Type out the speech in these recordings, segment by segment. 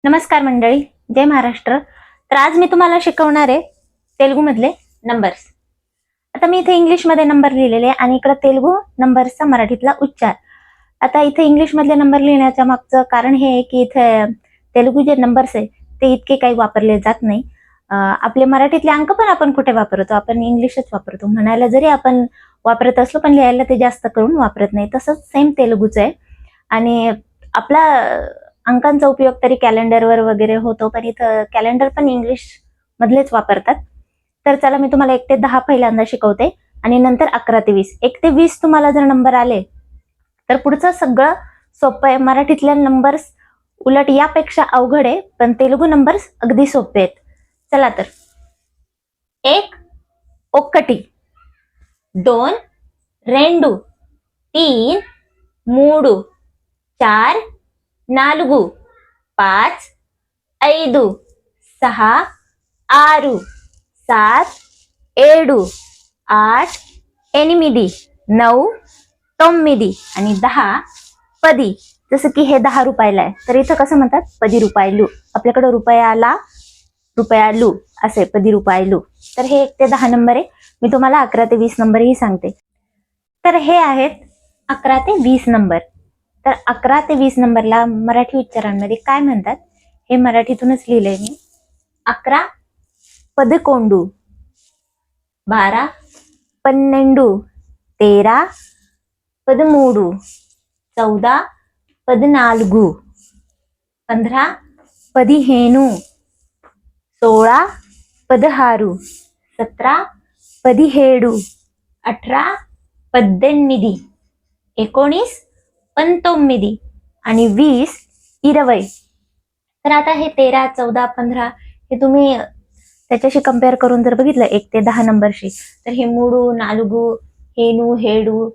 नमस्कार मंडळी, जय महाराष्ट्र. तर आज मी तुम्हाला शिकवणार आहे तेलुगू मधले नंबर्स. आता मी इथे इंग्लिश मध्ये नंबर लिहिलेले आणि इकडे तेलुगू नंबर्सचा मराठीतला उच्चार. आता इथे इंग्लिश मधले नंबर लिहिण्याच्या मागचं कारण हे आहे की इथे तेलुगू जे नंबर्स आहे ते इतके काही वापरले जात नाही. आपले मराठीतले अंक पण आपण कुठे वापरतो, आपण इंग्लिशच वापरतो. म्हणायला जरी आपण वापरत असलो पण लिहायला ते जास्त करून वापरत नाही. तसंच सेम तेलुगूचं आहे आणि आपला अंकांचा उपयोग तरी कॅलेंडरवर वगैरे होतो, पण इथं कॅलेंडर पण इंग्लिश मधलेच वापरतात. तर चला मी तुम्हाला 1 ते 10 पहिल्यांदा शिकवते आणि नंतर 11 ते 20. 1 ते 20 तुम्हाला जर नंबर आले तर पुढचं सगळं सोपं आहे. मराठीतल्या नंबर्स उलट यापेक्षा अवघड आहे, पण तेलुगू नंबर्स अगदी सोपे आहेत. चला तर 1 ఒక్కటి, 2 రెండు, 3 మూడు, 4 4 5 5 6 6 7 7 8 8 9 9 आणि 10 पदी. जसं की हे 10 रुपयाला आहे तर इथं कसं म्हणतात, पदी रुपयालू. आपल्याकडे रुपयाला रुपयालू असे पदी रुपयालू. तर हे 1 ते 10 नंबर आहे. मी तुम्हाला 11 ते 20 नंबरही सांगते. तर हे आहेत 11 ते 20 नंबर. तर 11 ते 20 नंबरला मराठी उच्चारांमध्ये काय म्हणतात हे मराठीतूनच लिहिलंय मी. 11 पदकोंडू, 12 पन्नेंडू, 13 13 14 14 15 15 16 16 17 17 18 18 19 19 आणि 20 20. तर आता हे 13 14 15 हे तुम्ही त्याच्याशी कम्पेअर करून जर बघितलं 1 ते 10 नंबरशी, तर हे 3 4 हेनू हेडू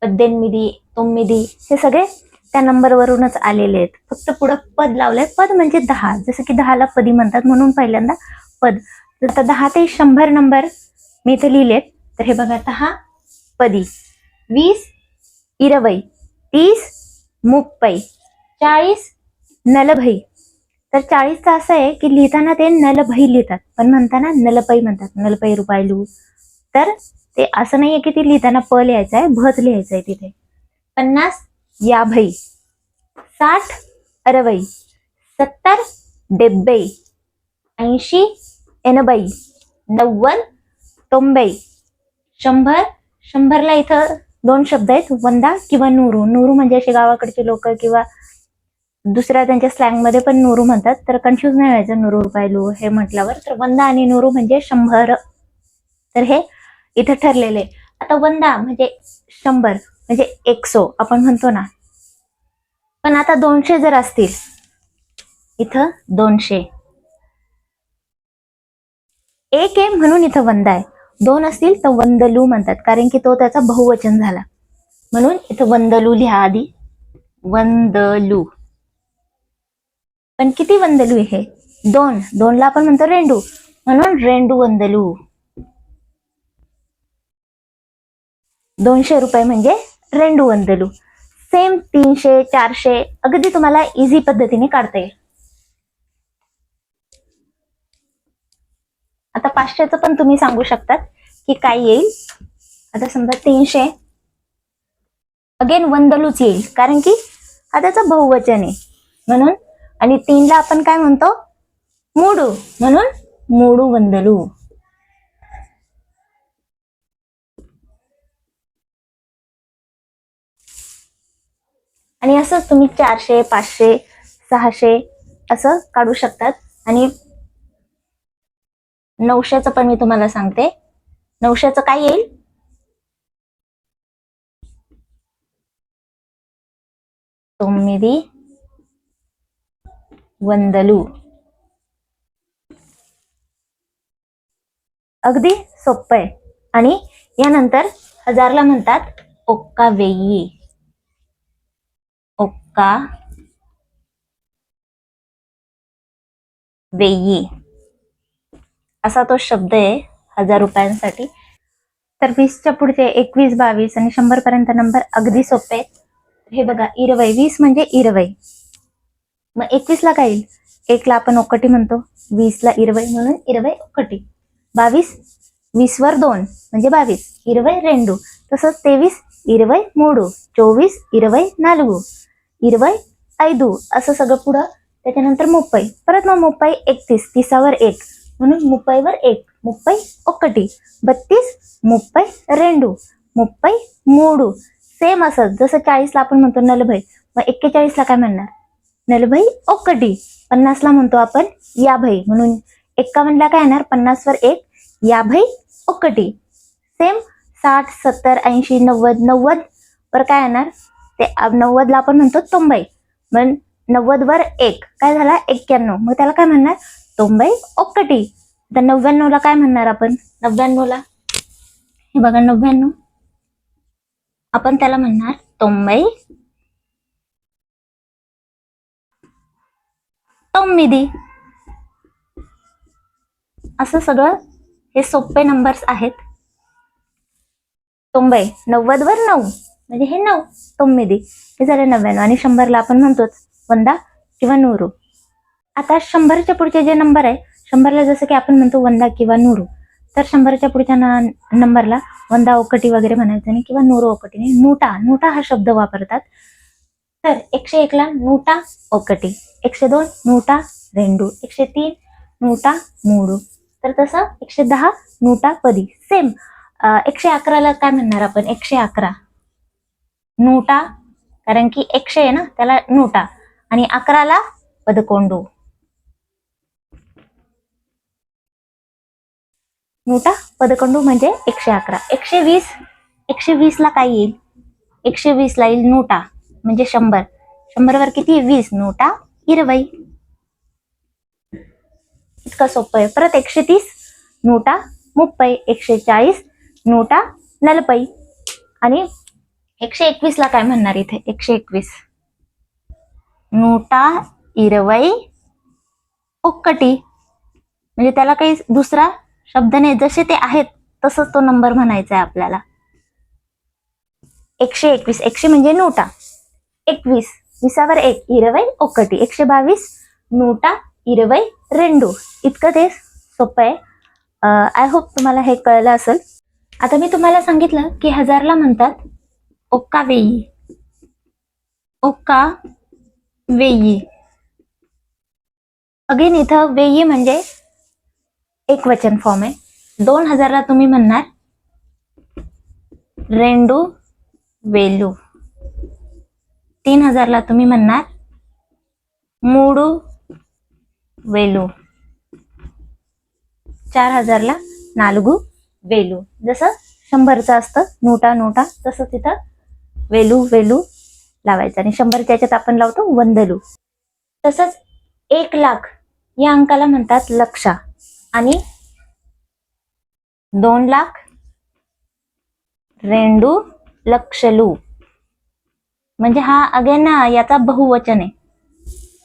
18 9 हे सगळे त्या नंबरवरूनच आलेले आहेत. फक्त पुढं पद लावलंय. पद म्हणजे 10, जसं की 10ला पदी म्हणतात म्हणून पहिल्यांदा पद. तर 10 ते 100 नंबर मी इथे लिहिलेत. तर हे बघा, 10 पदी, 20 20 30 30 40 नलभई. तर 40चं असं आहे की लिहिताना ते नलभई लिहितात, पण म्हणताना नलपई म्हणतात, नलपई रुपयालू. तर ते असं नाहीये की ती लिहिताना प लिहायचं आहे, भच लिहायचं आहे तिथे. 50 50 60 60 70 70 80 80 90 90 100 100ला इथं 2 शब्द आहेत, वंदा किंवा नूरू. नूरू म्हणजे असे गावाकडचे लोक किंवा दुसऱ्या त्यांच्या स्लँग मध्ये पण नूरू म्हणतात. तर कन्फ्युज नाही व्हायचं नूरू रुपयालू हे म्हटल्यावर. तर वंदा आणि नूरू म्हणजे 100. तर हे इथं ठरलेले. आता वंदा म्हणजे 100 म्हणजे 100 आपण म्हणतो ना, पण आता 200 जर असतील, इथं 200. 1 आहे म्हणून इथं वंदा आहे. 2 असतील तर वंदलू म्हणतात, कारण की तो त्याचा बहुवचन झाला म्हणून इथं वंदलू लिहा आधी. वंदलू. पण किती वंदलू आहे? 2. 2ला आपण म्हणतो रेंडू, म्हणून रेंडू वंदलू. 200 रुपये म्हणजे रेंडू वंदलू. सेम 300 400 अगदी तुम्हाला इझी पद्धतीने काढता येईल. आता 500चं पण तुम्ही सांगू शकतात की काय येईल. आता समजा 300, अगेन वंदलूच येईल, कारण की हा त्याचा बहुवचन आहे म्हणून. आणि 3ला आपण काय म्हणतो, मूडू, म्हणून मूडू वंदलू. आणि असंच तुम्ही 400 500 600 असं काढू शकतात. आणि 900चं पण मी तुम्हाला सांगते. 900चं काय येईल, तोम्मिदी वंदलू. अगदी सोपं आहे. आणि यानंतर 1000ला म्हणतात ओक्का वेयी. ओक्का वेयी असा तो शब्द आहे 1000 रुपयांसाठी. तर 20च्या पुढचे 21 22 आणि 100 पर्यंत नंबर अगदी सोपे आहेत. हे बघा, 20 20 म्हणजे 20. मग 21ला काय येईल? 1ला आपण ఒకటి म्हणतो, 20ला 20 म्हणून 21. 22, 20 वर 2 म्हणजे 22, 22. तसंच 23, 23. 24, 24. 25 असं सगळं पुढं. त्याच्यानंतर 30, परत मग 30, 31, 30वर 1 म्हणून 30वर 1, 31. 32, 32. 33. सेम असंच जसं 40ला आपण म्हणतो 40, मग 41ला काय म्हणणार? 41. 50ला म्हणतो आपण 50 म्हणून 51ला काय येणार? 50वर 1, 51. सेम 60, 70, 80, 90, 90 वर काय येणार? ते 90ला आपण म्हणतो 90, मग 90वर 1 काय झाला? 91, मग त्याला काय म्हणणार? 91. तर 99ला काय म्हणणार आपण? 99ला हे बघा 99 आपण त्याला म्हणणार 99. असं सगळं हे सोपे नंबर्स आहेत. 90, 90वर 9 म्हणजे हे 9, 9 हे झाले 99. आणि 100ला आपण म्हणतोच 100 किंवा 100. आता 100च्या पुढचे जे नंबर आहे, 100ला जसं की आपण म्हणतो 100 किंवा 100, तर 100च्या पुढच्या नंबरला 101 वगैरे म्हणायचं नाही किंवा 101 नाही, नूटा हा शब्द वापरतात. तर 101ला 101, 102 102, 103 103. तर तसं 110 110. सेम 111ला काय म्हणणार आपण? 111 नूटा, कारण की 100 आहे ना त्याला नूटा, आणि 11ला 11. नूटा 11 म्हणजे 111. 120ला काय येईल? 120ला येईल नूटा म्हणजे 100. 100वर किती? 20, 20. इतकं सोपं आहे. परत 130 130. 140 140. आणि 121ला काय म्हणणार इथे? 121 121, म्हणजे त्याला काही दुसरा शब्द नाही, जसे ते आहेत तसंच तो नंबर म्हणायचा आहे आपल्याला. 121, 100 म्हणजे नूटा, 21 20वर 1 21. 122 122. इतकं ते सोपं आहे. आय होप तुम्हाला हे कळलं असेल. आता मी तुम्हाला सांगितलं की 1000ला म्हणतात ओक्कावेई. ओक्कावेई. अगेन इथं वेई म्हणजे एक वचन फॉर्म आहे. 2000ला तुम्ही म्हणणार रेंडू वेलू. 3000ला तुम्ही म्हणणार मूडू वेलू. 4000ला नालगू वेलू. जसं 100चं असतं नोटा तसं तिथं वेलू लावायचं, आणि 100च्या याच्यात आपण लावतो वंदलू. तसंच 1,00,000 या अंकाला म्हणतात लक्षा, आणि 2,00,000 रेंडू लक्षलू. म्हणजे हा अगेन याचा बहुवचन आहे,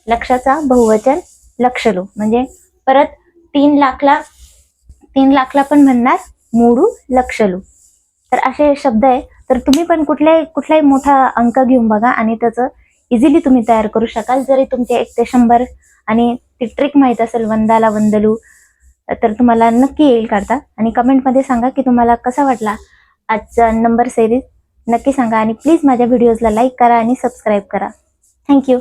लक्षाचा बहुवचन लक्षलू. म्हणजे परत 3,00,000ला पण म्हणणार मूडू लक्षलू. तर असे शब्द आहे. तर तुम्ही पण कुठलाही मोठा अंक घेऊन बघा आणि त्याचं इझिली तुम्ही तयार करू शकाल. जरी तुमचे 1 ते 100 आणि ती ट्रिक माहित असेल वंदाला वंदलू, तर तुम्हाला नक्की येईल काढता. आणि कमेंटमध्ये सांगा की तुम्हाला कसा वाटला आजचा नंबर सिरीज, नक्की सांगा. आणि प्लीज माझ्या व्हिडिओजला लाईक करा आणि सबस्क्राईब करा. थँक्यू.